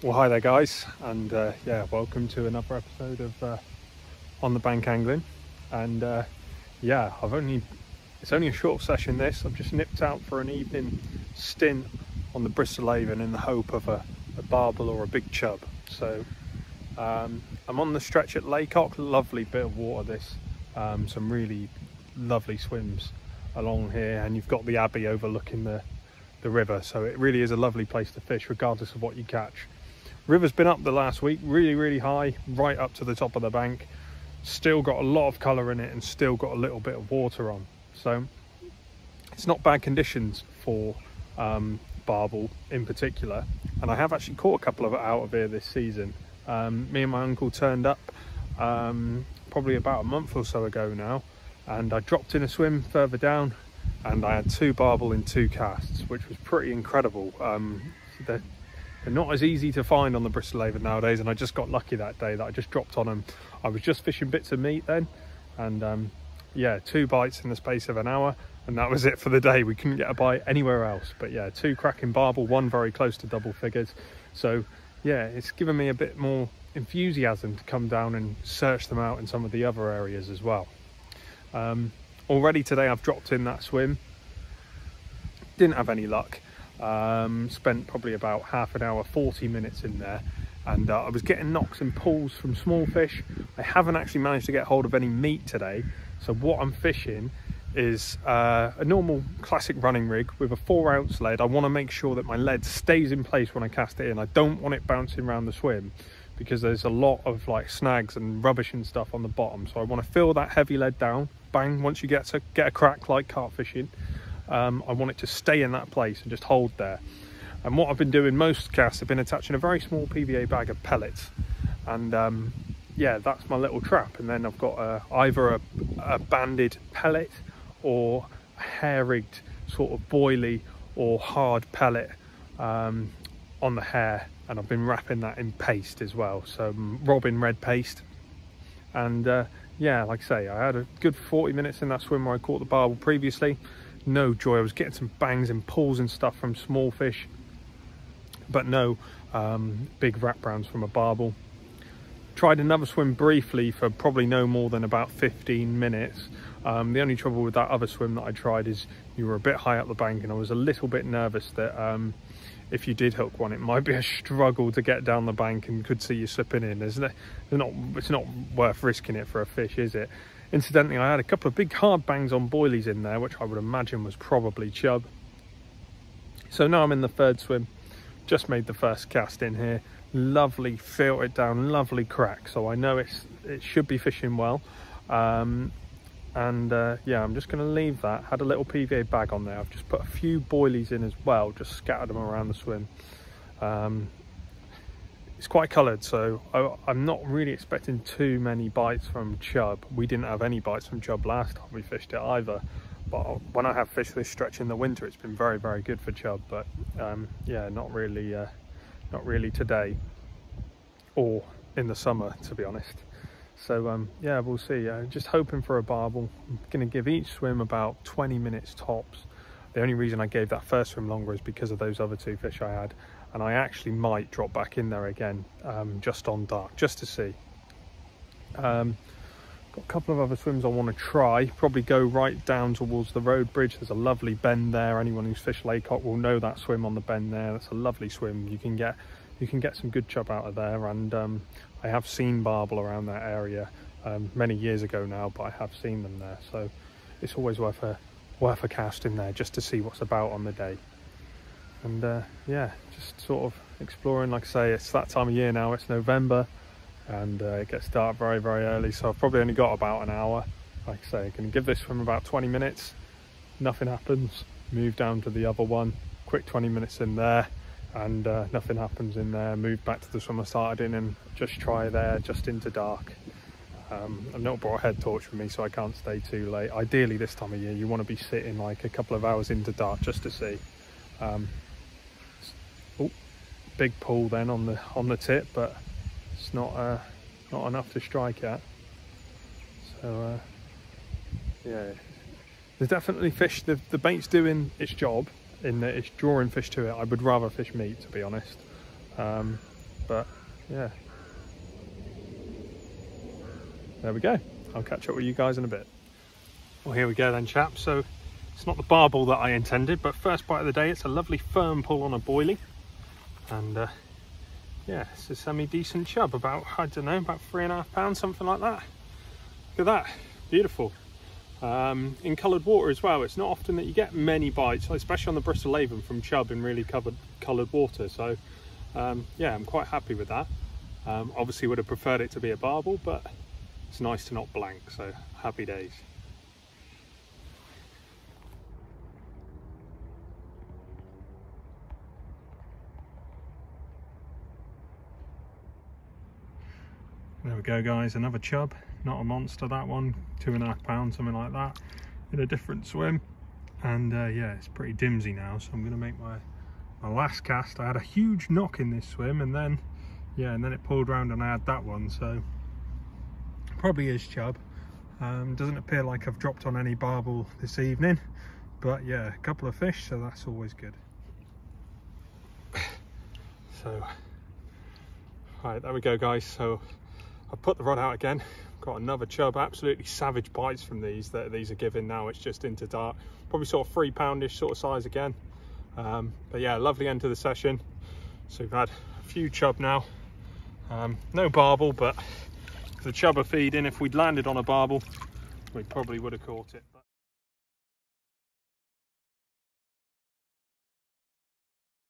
Well, hi there guys, and yeah, welcome to another episode of On the Bank Angling. And yeah, it's only a short session this. I've just nipped out for an evening stint on the Bristol Avon in the hope of a barbel or a big chub. So I'm on the stretch at Lacock. Lovely bit of water this, some really lovely swims along here, and you've got the abbey overlooking the river, so it really is a lovely place to fish regardless of what you catch. River's been up the last week, really high, right up to the top of the bank. Still got a lot of colour in it and still got a little bit of water on. So it's not bad conditions for barbel in particular. And I have actually caught a couple of it out of here this season. Me and my uncle turned up probably about a month or so ago now. And I dropped in a swim further down and I had 2 barbel in 2 casts, which was pretty incredible. They're not as easy to find on the Bristol Avon nowadays, and I just got lucky that day that I just dropped on them. I was just fishing bits of meat then, and yeah, 2 bites in the space of an hour, and that was it for the day. We couldn't get a bite anywhere else, but yeah, 2 cracking barbel, 1 very close to double figures. So yeah, it's given me a bit more enthusiasm to come down and search them out in some of the other areas as well. Already today I've dropped in that swim, didn't have any luck. Spent probably about half an hour, 40 minutes in there, and I was getting knocks and pulls from small fish. I haven't actually managed to get hold of any meat today, so what I'm fishing is a normal classic running rig with a 4-ounce lead. I want to make sure that my lead stays in place when I cast it in. I don't want it bouncing around the swim because there's a lot of like snags and rubbish and stuff on the bottom, so I want to fill that heavy lead down, bang, once you get a crack like carp fishing. I want it to stay in that place and just hold there. And what I've been doing most casts, I've been attaching a very small PVA bag of pellets, and yeah, that's my little trap. And then I've got either a banded pellet or a hair-rigged sort of boilie or hard pellet on the hair, and I've been wrapping that in paste as well, so Robin red paste. And yeah, like I say, I had a good 40 minutes in that swim where I caught the barbel previously. No joy. I was getting some bangs and pulls and stuff from small fish, but no big rat browns from a barbel. Tried another swim briefly for probably no more than about 15 minutes. The only trouble with that other swim that I tried is you were a bit high up the bank, and I was a little bit nervous that if you did hook one, it might be a struggle to get down the bank and could see you slipping in. It's not worth risking it for a fish, is it? Incidentally, I had a couple of big hard bangs on boilies in there, which I would imagine was probably chub. So now I'm in the 3rd swim, just made the first cast in here. Lovely, feel it down, lovely crack. So I know it should be fishing well. Yeah, I'm just going to leave that. Had a little PVA bag on there. I've just put a few boilies in as well, just scattered them around the swim. It's quite coloured, so I'm not really expecting too many bites from chub. We didn't have any bites from chub last time we fished it either, but when I have fished this stretch in the winter, it's been very good for chub. But yeah, not really today or in the summer, to be honest. So yeah, we'll see. Just hoping for a barbel. I'm going to give each swim about 20 minutes tops. The only reason I gave that first swim longer is because of those other 2 fish I had, and I actually might drop back in there again just on dark, just to see. Got a couple of other swims I want to try. Probably go right down towards the road bridge. There's a lovely bend there. Anyone who's fished Lacock will know that swim on the bend there. That's a lovely swim. You can get some good chub out of there, and I have seen barbel around that area many years ago now, but I have seen them there, so it's always worth a cast in there just to see what's about on the day. And yeah, just sort of exploring. Like I say, it's that time of year now, it's November, and it gets dark very early, so I've probably only got about an hour. Like I say, I can give this from about 20 minutes, nothing happens, move down to the other one, quick 20 minutes in there, and nothing happens in there, move back to the swim I started in and just try there just into dark. I've not brought a head torch with me, so I can't stay too late. Ideally this time of year you want to be sitting like a couple of hours into dark just to see. Oh, big pull then on the tip, but it's not enough to strike at. So yeah, there's definitely fish. The bait's doing its job in that it's drawing fish to it. I would rather fish meat, to be honest. but yeah, there we go. I'll catch up with you guys in a bit. Well, here we go then, chaps. So it's not the barbel that I intended, but first bite of the day, it's a lovely firm pull on a boilie. And yeah, it's a semi-decent chub, about, I don't know, about 3.5 pounds, something like that. Look at that, beautiful. In coloured water as well. It's not often that you get many bites, especially on the Bristol Avon, from chub in really coloured water. So yeah, I'm quite happy with that. Obviously would have preferred it to be a barbel, but it's nice to not blank, so happy days. There we go, guys, another chub, not a monster that one, 2.5 pounds, something like that, in a different swim. And yeah, it's pretty dimsy now, so I'm going to make my last cast. I had a huge knock in this swim, and then yeah, and then it pulled round and I had that one, so probably is chub. Doesn't appear like I've dropped on any barbel this evening, but yeah, a couple of fish, so that's always good. So right, there we go, guys. So I've put the rod out again, got another chub, absolutely savage bites from these that these are giving now. It's just into dark, probably sort of 3 poundish sort of size again. But yeah, lovely end to the session. So we've had a few chub now, no barbel, but the chub are feeding. If we'd landed on a barbel, we probably would have caught it.